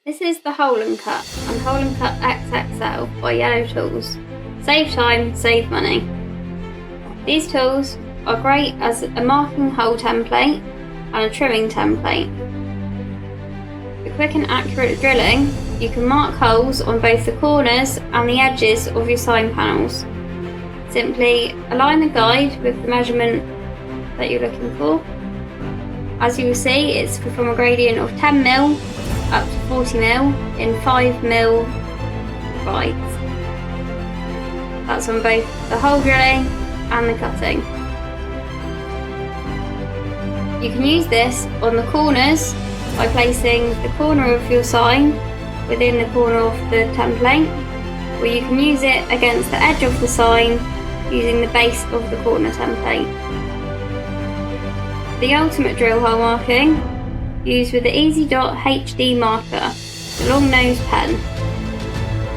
This is the Hole N Cut and Hole N Cut XXL by YelloTools. Save time, save money. These tools are great as a marking hole template and a trimming template. For quick and accurate drilling, you can mark holes on both the corners and the edges of your sign panels. Simply align the guide with the measurement that you're looking for. As you will see, it's from a gradient of 10mm up to 40mm in 5mm bites. That's on both the hole drilling and the cutting. You can use this on the corners by placing the corner of your sign within the corner of the template, or you can use it against the edge of the sign using the base of the corner template. The ultimate drill hole marking, used with the Easy Dot HD marker, the long nose pen.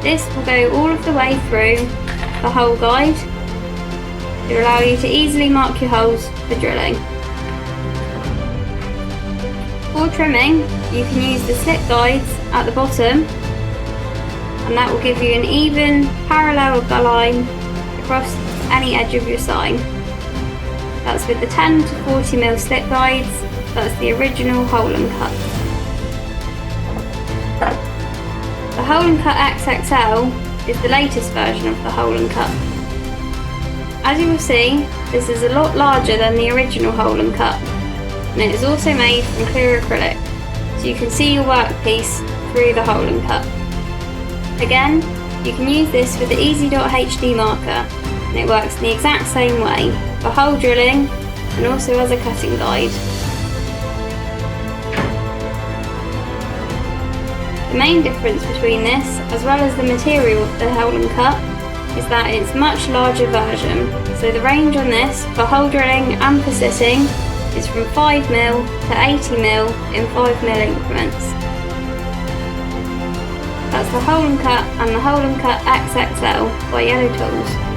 This will go all of the way through the hole guide to allow you to easily mark your holes for drilling. For trimming, you can use the slip guides at the bottom, and that will give you an even parallel line across any edge of your sign. That's with the 10 to 40mm slip guides. That's the original Hole N Cut. The Hole N Cut XXL is the latest version of the Hole N Cut. As you will see, this is a lot larger than the original Hole N Cut, and it is also made from clear acrylic, so you can see your workpiece through the Hole N Cut. Again, you can use this with the Easy Dot HD marker, and it works in the exact same way for hole drilling and also as a cutting guide. The main difference between this, as well as the material of the Hole N Cut, is that it's a much larger version. So the range on this for hole drilling and for sitting is from 5mm to 80mm in 5mm increments. That's the Hole N Cut and the Hole N Cut XXL by YelloTools.